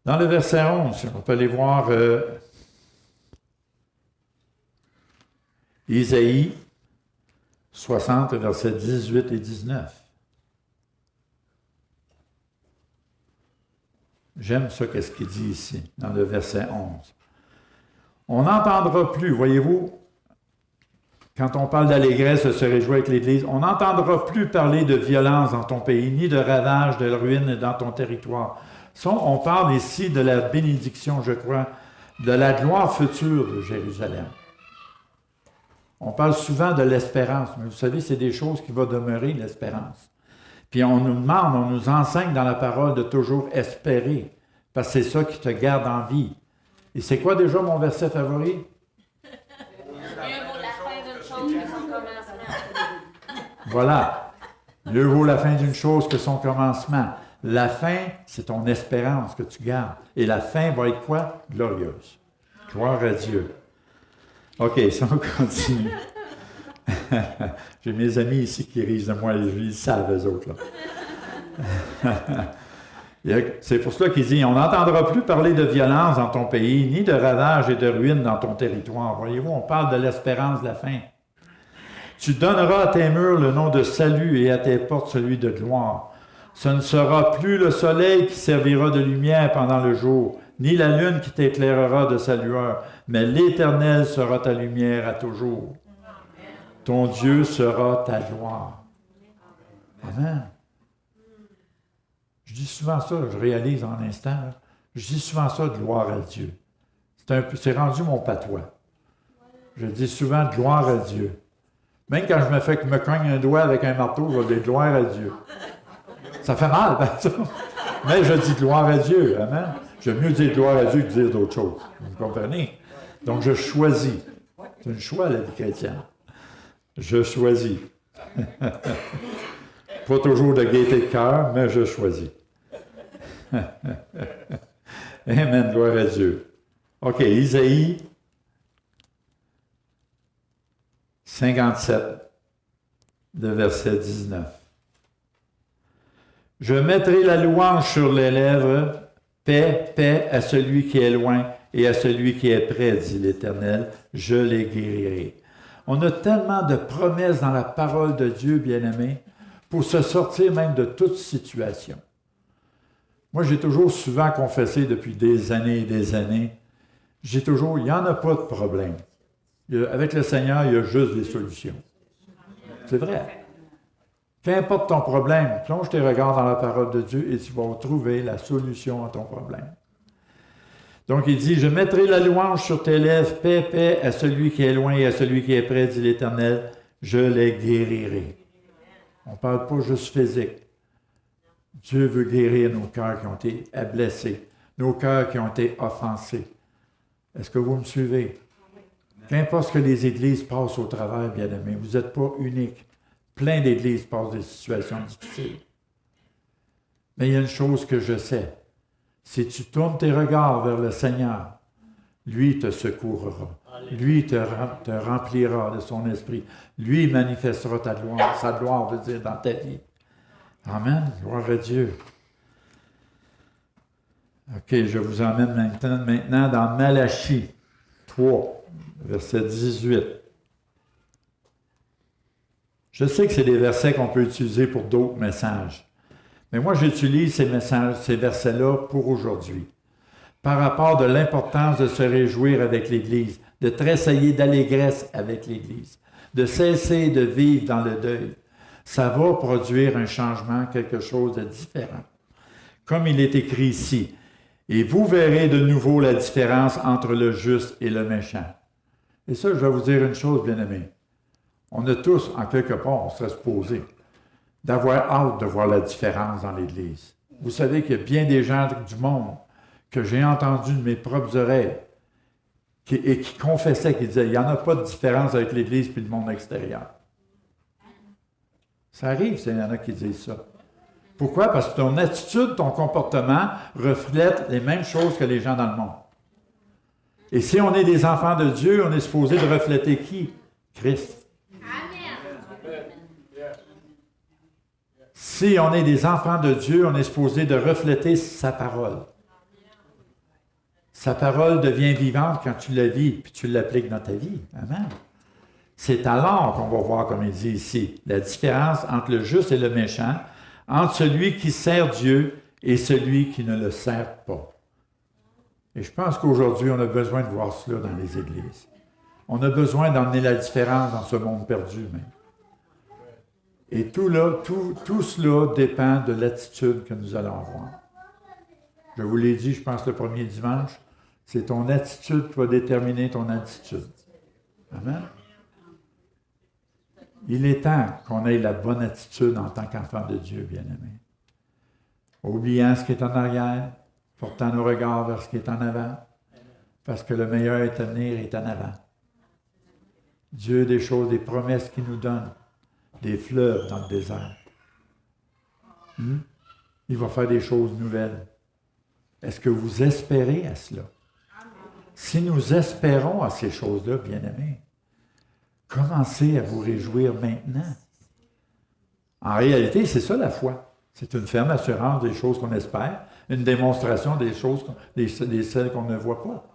Dans le verset 11, on peut aller voir Isaïe 60, versets 18 et 19. J'aime ça, qu'est-ce qu'il dit ici, dans le verset 11. On n'entendra plus, voyez-vous, quand on parle d'allégresse, de se réjouir avec l'Église, on n'entendra plus parler de violence dans ton pays, ni de ravage, de ruine dans ton territoire. Ça, on parle ici de la bénédiction, je crois, de la gloire future de Jérusalem. On parle souvent de l'espérance, mais vous savez, c'est des choses qui vont demeurer, l'espérance. Puis on nous demande, on nous enseigne dans la parole de toujours espérer, parce que c'est ça qui te garde en vie. Et c'est quoi déjà mon verset favori? Voilà. Mieux vaut la fin d'une chose que son commencement. La fin, c'est ton espérance que tu gardes. Et la fin va être quoi? Glorieuse. Gloire à Dieu. OK, si on continue. J'ai mes amis ici qui rient de moi, ils savent, eux autres. Là. C'est pour cela qu'il dit, on n'entendra plus parler de violence dans ton pays, ni de ravage et de ruine dans ton territoire. Voyez-vous, on parle de l'espérance de la fin. Tu donneras à tes murs le nom de salut et à tes portes celui de gloire. Ce ne sera plus le soleil qui servira de lumière pendant le jour, ni la lune qui t'éclairera de sa lueur, mais l'Éternel sera ta lumière à toujours. Ton Dieu sera ta gloire. Amen. Je dis souvent ça, je réalise en un instant, là. Je dis souvent ça, gloire à Dieu. C'est rendu mon patois. Je dis souvent gloire à Dieu. Même quand je me cogne un doigt avec un marteau, je vais dire gloire à Dieu. Ça fait mal, ben, ça. Mais je dis gloire à Dieu. Amen. J'aime mieux dire gloire à Dieu que dire d'autres choses. Vous comprenez? Donc, je choisis. C'est un choix, la vie chrétienne. Je choisis. Pas toujours de gaieté de cœur, mais je choisis. Amen, gloire à Dieu. OK, Isaïe 57, le verset 19. Je mettrai la louange sur les lèvres, paix, paix à celui qui est loin et à celui qui est près, dit l'Éternel, je les guérirai. On a tellement de promesses dans la parole de Dieu, bien-aimés, pour se sortir même de toute situation. Moi, j'ai toujours souvent confessé depuis des années et des années, j'ai toujours, il n'y en a pas de problème. Avec le Seigneur, il y a juste des solutions. C'est vrai. Qu'importe ton problème, plonge tes regards dans la parole de Dieu et tu vas trouver la solution à ton problème. Donc, il dit, « Je mettrai la louange sur tes lèvres, paix, paix à celui qui est loin et à celui qui est près, dit l'Éternel, je les guérirai. » On ne parle pas juste physique. Dieu veut guérir nos cœurs qui ont été blessés, nos cœurs qui ont été offensés. Est-ce que vous me suivez? Qu'importe ce que les églises passent au travers, bien-aimés, vous n'êtes pas unique. Plein d'églises passent des situations difficiles. Mais il y a une chose que je sais. Si tu tournes tes regards vers le Seigneur, lui te secourra. Lui te remplira de son esprit. Lui manifestera ta gloire. Sa gloire veut dire dans ta vie. Amen. Gloire à Dieu. OK, je vous emmène maintenant dans Malachie 3, verset 18. Je sais que c'est des versets qu'on peut utiliser pour d'autres messages. Mais moi, j'utilise ces versets-là pour aujourd'hui. Par rapport de l'importance de se réjouir avec l'Église, de tressailler d'allégresse avec l'Église, de cesser de vivre dans le deuil. Ça va produire un changement, quelque chose de différent. Comme il est écrit ici, « Et vous verrez de nouveau la différence entre le juste et le méchant. » Et ça, je vais vous dire une chose, bien-aimés. On a tous, en quelque part, on serait supposé, d'avoir hâte de voir la différence dans l'Église. Vous savez qu'il y a bien des gens du monde que j'ai entendus de mes propres oreilles et qui confessaient, qui disaient, il n'y en a pas de différence avec l'Église et le monde extérieur. Ça arrive, il y en a qui disent ça. Pourquoi? Parce que ton attitude, ton comportement reflète les mêmes choses que les gens dans le monde. Et si on est des enfants de Dieu, on est supposé de refléter qui? Christ. Si on est des enfants de Dieu, on est supposé de refléter sa parole. Sa parole devient vivante quand tu la vis, puis tu l'appliques dans ta vie. Amen. C'est alors qu'on va voir, comme il dit ici, la différence entre le juste et le méchant, entre celui qui sert Dieu et celui qui ne le sert pas. Et je pense qu'aujourd'hui, on a besoin de voir cela dans les églises. On a besoin d'emmener la différence dans ce monde perdu même. Et tout cela dépend de l'attitude que nous allons avoir. Je vous l'ai dit, je pense, le premier dimanche, c'est ton attitude qui va déterminer ton attitude. Amen. Il est temps qu'on ait la bonne attitude en tant qu'enfant de Dieu, bien-aimé. Oubliant ce qui est en arrière, portant nos regards vers ce qui est en avant, parce que le meilleur est à venir est en avant. Dieu a des choses, des promesses qu'il nous donne, des fleuves dans le désert. Il va faire des choses nouvelles. Est-ce que vous espérez à cela? Si nous espérons à ces choses-là, bien-aimés, commencez à vous réjouir maintenant. En réalité, c'est ça la foi. C'est une ferme assurance des choses qu'on espère, une démonstration des choses, des celles qu'on ne voit pas.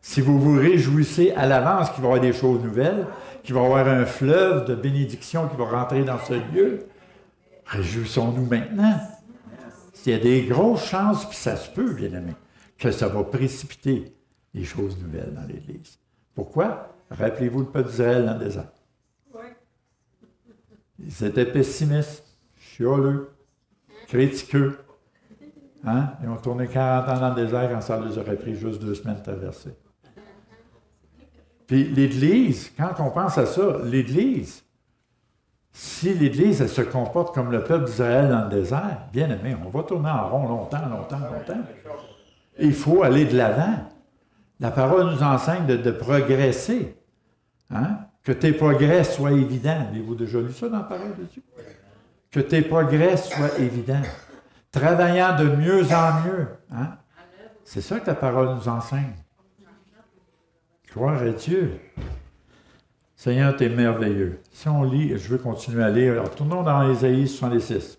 Si vous vous réjouissez à l'avance qu'il va y avoir des choses nouvelles, qu'il va y avoir un fleuve de bénédiction qui va rentrer dans ce lieu, réjouissons-nous maintenant. Il y a des grosses chances, puis ça se peut, bien aimé, que ça va précipiter des choses nouvelles dans l'Église. Pourquoi? Rappelez-vous le peuple d'Israël dans le désert. Ils étaient pessimistes, chialeux, critiqueux. Hein? Ils ont tourné 40 ans dans le désert quand ça leur aurait pris juste 2 semaines de traverser. Puis l'Église, quand on pense à ça, l'Église, si l'Église, elle se comporte comme le peuple d'Israël dans le désert, bien aimé, on va tourner en rond longtemps. Il faut aller de l'avant. La parole nous enseigne de progresser. Hein? Que tes progrès soient évidents. Avez-vous déjà lu ça dans la parole de Dieu? Que tes progrès soient évidents. Travaillant de mieux en mieux. Hein? C'est ça que la parole nous enseigne. Gloire à Dieu. Seigneur, tu es merveilleux. Si on lit, je veux continuer à lire. Alors, tournons dans Ésaïe 66.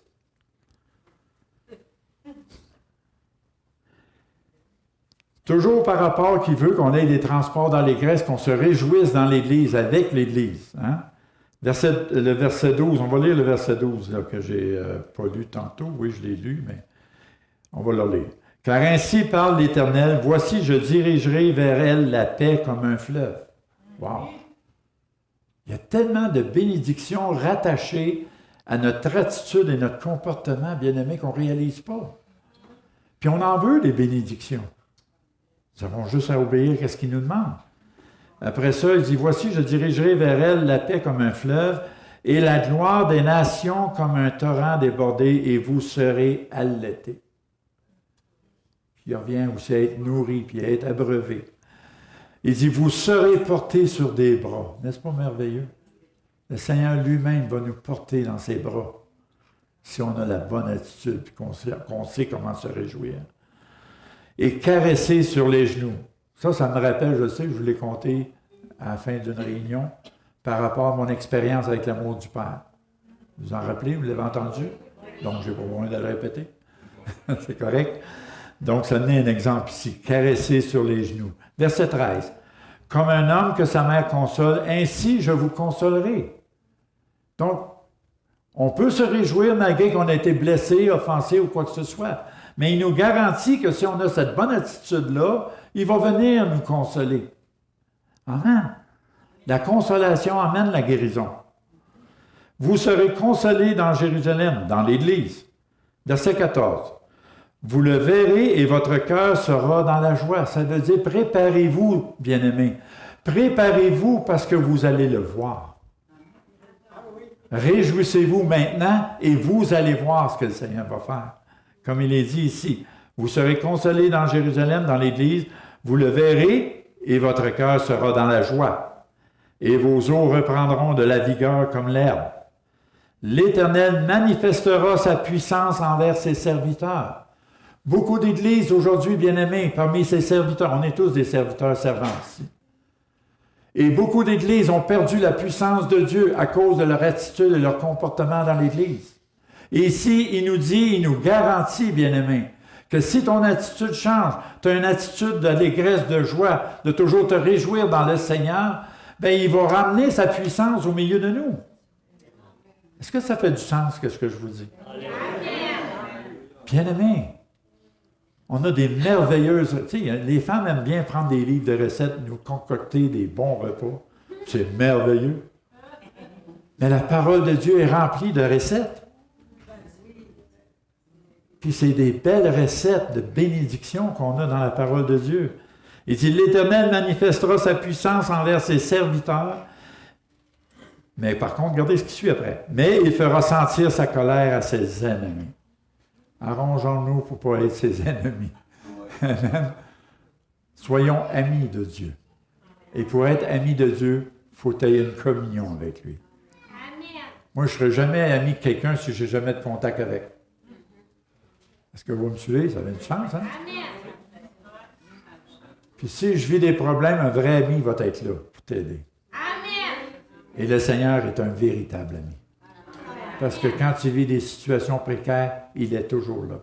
Toujours par rapport qu'il veut qu'on ait des transports dans l'Église, qu'on se réjouisse dans l'Église, avec l'Église. Hein? Le verset 12, on va lire le verset 12 là, que je n'ai pas lu tantôt. Oui, je l'ai lu, mais on va le lire. « Car ainsi parle l'Éternel, voici, je dirigerai vers elle la paix comme un fleuve. » Wow! Il y a tellement de bénédictions rattachées à notre attitude et notre comportement, bien-aimés, qu'on ne réalise pas. Puis on en veut des bénédictions. Nous avons juste à obéir à ce qu'il nous demande. Après ça, il dit, « Voici, je dirigerai vers elle la paix comme un fleuve, et la gloire des nations comme un torrent débordé, et vous serez allaités. » Puis il revient aussi à être nourri, puis à être abreuvé. Il dit, vous serez portés sur des bras. N'est-ce pas merveilleux? Le Seigneur lui-même va nous porter dans ses bras si on a la bonne attitude et qu'on sait comment se réjouir. Et caresser sur les genoux. Ça me rappelle, je sais, je vous l'ai conté à la fin d'une réunion, par rapport à mon expérience avec l'amour du Père. Vous en rappelez, vous l'avez entendu? Donc, je n'ai pas besoin de le répéter. C'est correct? Donc, ça donne un exemple ici. Caresser sur les genoux. Verset 13. Comme un homme que sa mère console, ainsi je vous consolerai. Donc, on peut se réjouir malgré qu'on a été blessé, offensé ou quoi que ce soit. Mais il nous garantit que si on a cette bonne attitude-là, il va venir nous consoler. Amen. La consolation amène la guérison. Vous serez consolés dans Jérusalem, dans l'Église. Verset 14. Vous le verrez et votre cœur sera dans la joie. Ça veut dire, préparez-vous, bien-aimés. Préparez-vous parce que vous allez le voir. Réjouissez-vous maintenant et vous allez voir ce que le Seigneur va faire. Comme il est dit ici, vous serez consolés dans Jérusalem, dans l'Église, vous le verrez et votre cœur sera dans la joie. Et vos os reprendront de la vigueur comme l'herbe. L'Éternel manifestera sa puissance envers ses serviteurs. Beaucoup d'églises aujourd'hui, bien-aimés, parmi ses serviteurs, on est tous des serviteurs servants ici. Et beaucoup d'églises ont perdu la puissance de Dieu à cause de leur attitude et leur comportement dans l'Église. Et ici, il nous garantit, bien-aimés, que si ton attitude change, tu as une attitude d'allégresse, de joie, de toujours te réjouir dans le Seigneur, bien, il va ramener sa puissance au milieu de nous. Est-ce que ça fait du sens, ce que je vous dis? Bien-aimés, on a des merveilleuses... Tu sais, les femmes aiment bien prendre des livres de recettes, nous concocter des bons repas. C'est merveilleux. Mais la parole de Dieu est remplie de recettes. Puis c'est des belles recettes de bénédiction qu'on a dans la parole de Dieu. Il dit, l'Éternel manifestera sa puissance envers ses serviteurs. Mais par contre, regardez ce qui suit après. Mais il fera sentir sa colère à ses ennemis. Arrangeons-nous pour ne pas être ses ennemis. Amen. Soyons amis de Dieu. Et pour être amis de Dieu, il faut qu'il y ait une communion avec lui. Amen. Moi, je ne serai jamais ami de quelqu'un si je n'ai jamais de contact avec. Est-ce que vous me suivez? Ça a du sens, hein? Amen. Puis si je vis des problèmes, un vrai ami va être là pour t'aider. Amen. Et le Seigneur est un véritable ami. Parce que quand tu vis des situations précaires, il est toujours là.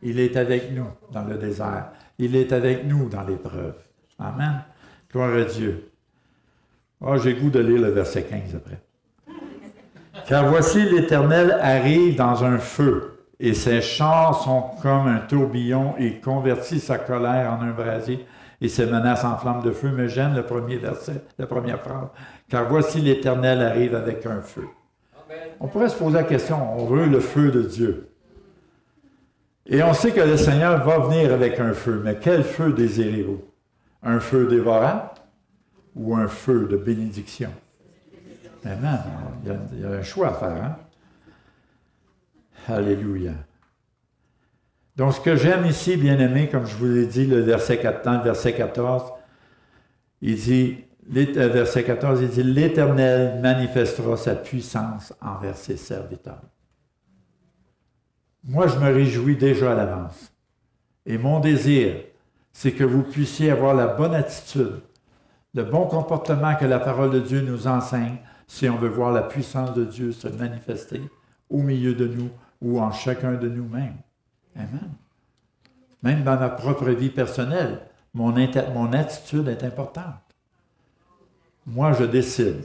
Il est avec nous dans le désert. Il est avec nous dans l'épreuve. Amen. Gloire à Dieu. Oh, j'ai goût de lire le verset 15 après. Car voici l'Éternel arrive dans un feu, et ses chars sont comme un tourbillon, et il convertit sa colère en un brasier, et ses menaces en flammes de feu. Mais j'aime le premier verset, la première phrase. Car voici l'Éternel arrive avec un feu. On pourrait se poser la question, on veut le feu de Dieu. Et on sait que le Seigneur va venir avec un feu, mais quel feu désirez-vous? Un feu dévorant ou un feu de bénédiction? Amen. Il y a un choix à faire, hein? Alléluia. Donc, ce que j'aime ici, bien-aimés, comme je vous l'ai dit, le verset 14, il dit... Verset 14, il dit « L'Éternel manifestera sa puissance envers ses serviteurs. » Moi, je me réjouis déjà à l'avance. Et mon désir, c'est que vous puissiez avoir la bonne attitude, le bon comportement que la parole de Dieu nous enseigne si on veut voir la puissance de Dieu se manifester au milieu de nous ou en chacun de nous-mêmes. Amen. Même dans ma propre vie personnelle, mon attitude est importante. Moi, je décide,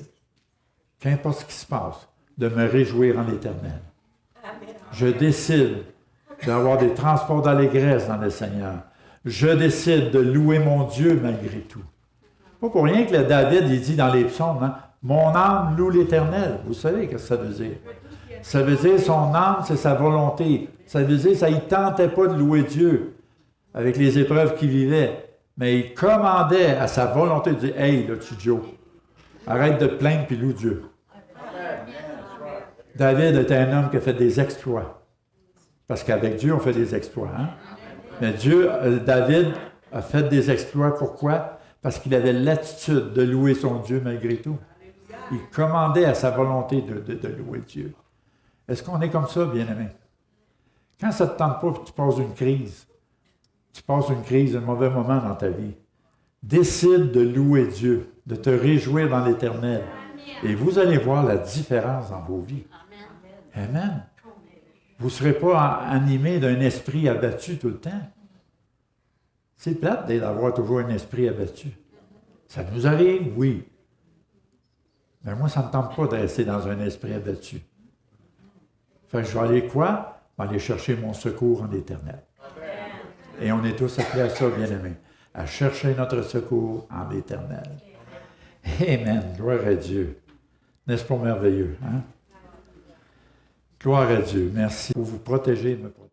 qu'importe ce qui se passe, de me réjouir en l'Éternel. Je décide d'avoir des transports d'allégresse dans le Seigneur. Je décide de louer mon Dieu malgré tout. Pas pour rien que le David, il dit dans les psaumes, hein, « Mon âme loue l'Éternel ». Vous savez ce que ça veut dire? Ça veut dire son âme, c'est sa volonté. Ça veut dire ça ne tentait pas de louer Dieu avec les épreuves qu'il vivait. Mais il commandait à sa volonté de dire « Hey, là, tu Joe, arrête de te plaindre puis loue Dieu. » David était un homme qui a fait des exploits. Parce qu'avec Dieu, on fait des exploits. Hein? Mais David a fait des exploits. Pourquoi? Parce qu'il avait l'attitude de louer son Dieu malgré tout. Il commandait à sa volonté de louer Dieu. Est-ce qu'on est comme ça, bien-aimé? Quand ça ne te tente pas, tu passes une crise, un mauvais moment dans ta vie, Décide de louer Dieu, de te réjouir dans l'Éternel. Et vous allez voir la différence dans vos vies. Amen. Vous ne serez pas animé d'un esprit abattu tout le temps. C'est plate d'avoir toujours un esprit abattu. Ça nous arrive, oui. Mais moi, ça ne me tente pas de rester dans un esprit abattu. Fait que je vais aller quoi? Je vais aller chercher mon secours en l'Éternel. Et on est tous appelés à ça, bien-aimés, à chercher notre secours en l'Éternel. Amen. Gloire à Dieu. N'est-ce pas merveilleux? Hein? Gloire à Dieu. Merci pour vous protéger et me protéger.